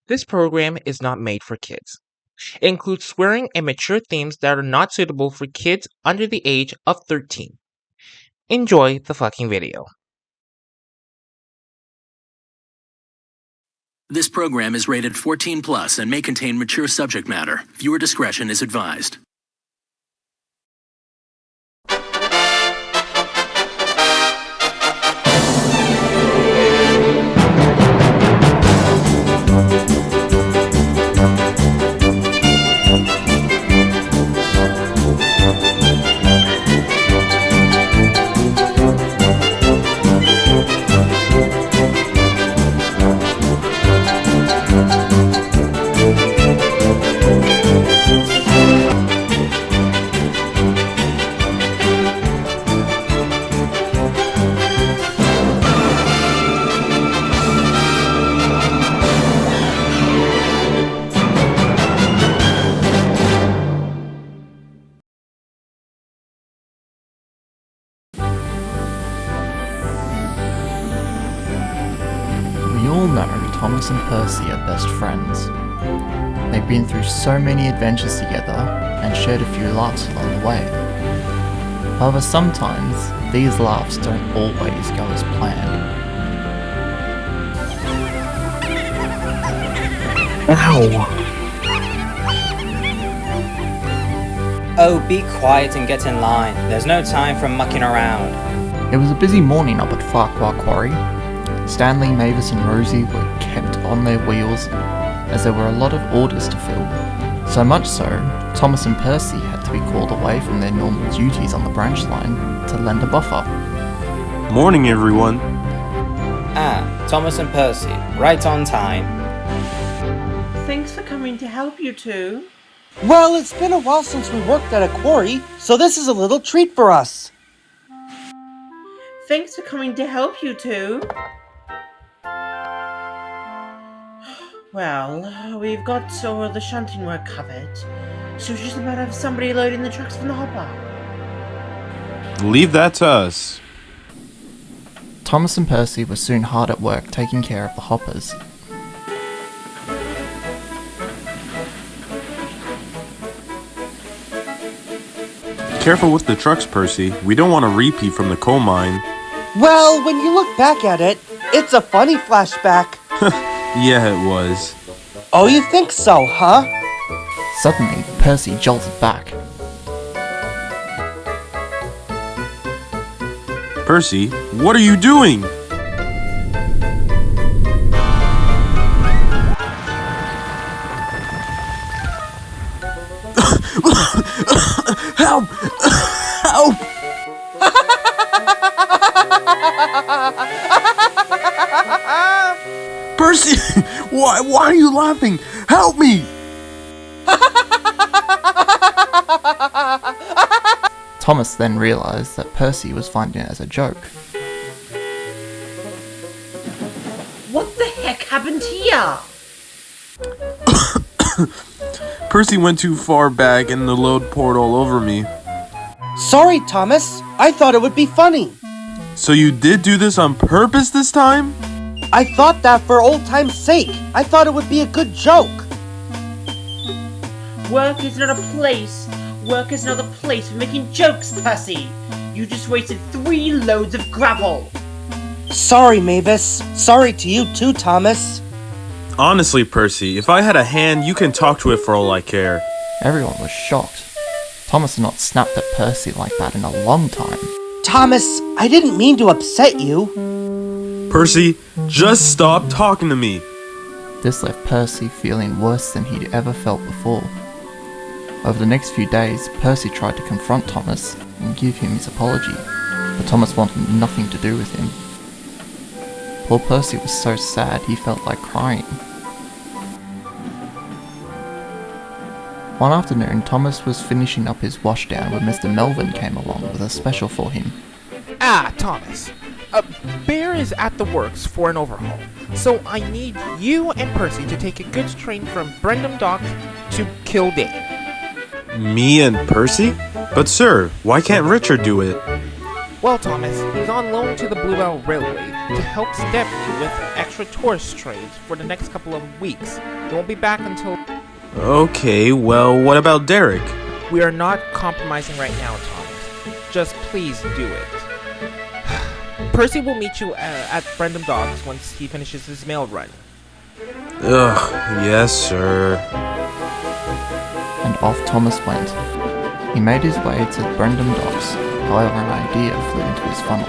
This program is not made for kids. It includes swearing and mature themes that are not suitable for kids under the age of 13. Enjoy the fucking video. This program is rated 14 plus and may contain mature subject matter. Viewer discretion is advised. We all know Thomas and Percy are best friends. They've been through so many adventures together and shared a few laughs along the way. However, sometimes these laughs don't always go as planned. Ow! Oh, be quiet and get in line. There's no time for mucking around. It was a busy morning up at Quarry. Stanley, Mavis and Rosie were kept on their wheels as there were a lot of orders to fill. So much so, Thomas and Percy had to be called away from their normal duties on the branch line to lend a buffer. Morning, everyone. Thomas and Percy, right on time. Thanks for coming to help, you two. Well, it's been a while since we worked at a quarry, so this is a little treat for us. Thanks for coming to help, you two. Well, we've got all the shunting work covered, so it's just a matter of somebody loading the trucks from the hopper. Leave that to us. Thomas and Percy were soon hard at work taking care of the hoppers. Careful with the trucks, Percy. We don't want a repeat from the coal mine. Well, when you look back at it, it's a funny flashback. Yeah, it was. Oh, you think so, huh? Suddenly, Percy jolted back. Percy, what are you doing? Help! Help! Percy, why are you laughing? Help me! Thomas then realised that Percy was finding it as a joke. What the heck happened here? Percy went too far back and the load poured all over me. Sorry, Thomas. I thought it would be funny. So you did do this on purpose this time? I thought that for old time's sake. I thought it would be a good joke. Work is not a place. Work is not a place for making jokes, Percy. You just wasted 3 loads of gravel. Sorry, Mavis. Sorry to you too, Thomas. Honestly, Percy, if I had a hand, you can talk to it for all I care. Everyone was shocked. Thomas had not snapped at Percy like that in a long time. Thomas, I didn't mean to upset you. Percy, just stop talking to me. This left Percy feeling worse than he'd ever felt before. Over the next few days, Percy tried to confront Thomas and give him his apology, but Thomas wanted nothing to do with him. Poor Percy was so sad he felt like crying. One afternoon, Thomas was finishing up his washdown when Mr. Melvin came along with a special for him. Thomas. Bear is at the works for an overhaul, so I need you and Percy to take a goods train from Brendam Dock to Kildare. Me and Percy? But sir, why can't Richard do it? Well, Thomas, he's on loan to the Bluebell Railway, to help step you with extra tourist trades for the next couple of weeks. You won't be back until... Okay, well, what about Derek? We are not compromising right now, Thomas. Just please do it. Percy will meet you at Brendam Docks once he finishes his mail run. Ugh, yes, sir. And off Thomas went. He made his way to Brendam Docks, however an idea flew into his funnel.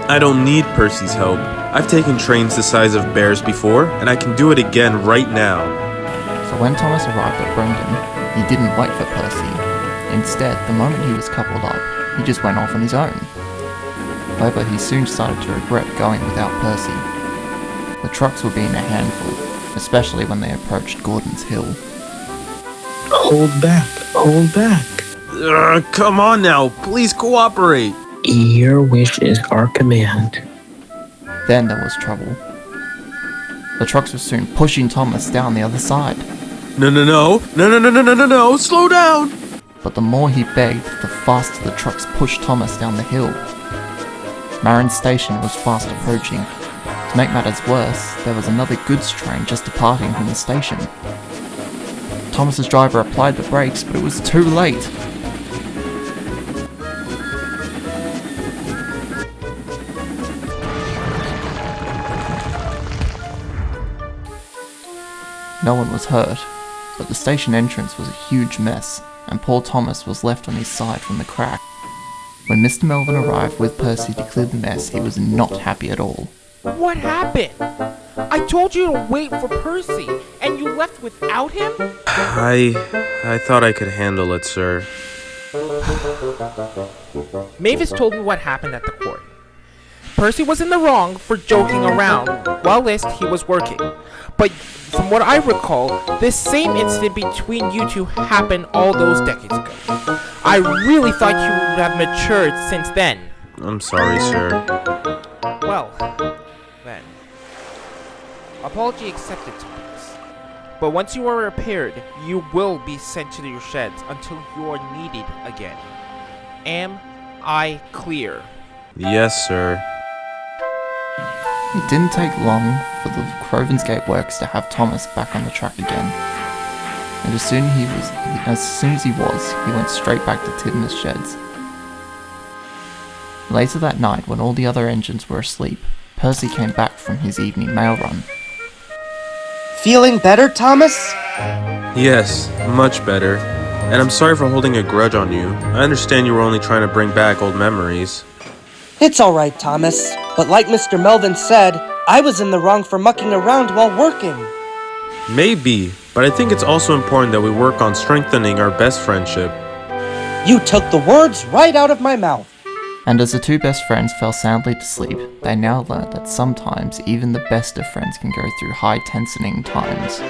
I don't need Percy's help. I've taken trains the size of bears before, and I can do it again right now. So when Thomas arrived at Brendam, he didn't wait for Percy. Instead, the moment he was coupled up, he just went off on his own. However, he soon started to regret going without Percy. The trucks were being a handful, especially when they approached Gordon's Hill. Hold back, hold back. Come on now, please cooperate. Your wish is our command. Then there was trouble. The trucks were soon pushing Thomas down the other side. No, slow down! But the more he begged, the faster the trucks pushed Thomas down the hill. Marin Station was fast approaching. To make matters worse, there was another goods train just departing from the station. Thomas's driver applied the brakes, but it was too late. No one was hurt, but the station entrance was a huge mess, and poor Thomas was left on his side from the crack. When Mr. Melvin arrived with Percy to clear the mess, he was not happy at all. What happened? I told you to wait for Percy, and you left without him? I thought I could handle it, sir. Mavis told me what happened at the quarry. Percy was in the wrong for joking around whilst he was working. But from what I recall, this same incident between you two happened all those decades ago. I really thought you would have matured since then. I'm sorry, sir. Well, then. Apology accepted, Thomas. But once you are repaired, you will be sent to your sheds until you are needed again. Am I clear? Yes, sir. It didn't take long for the Crovens Gate Works to have Thomas back on the track again. And as soon as he was, he went straight back to Tidmus Sheds. Later that night, when all the other engines were asleep, Percy came back from his evening mail run. Feeling better, Thomas? Yes, much better. And I'm sorry for holding a grudge on you. I understand you were only trying to bring back old memories. It's alright, Thomas. But like Mr. Melvin said, I was in the wrong for mucking around while working. Maybe, but I think it's also important that we work on strengthening our best friendship. You took the words right out of my mouth. And as the two best friends fell soundly to sleep, they now learned that sometimes even the best of friends can go through high tensioning times.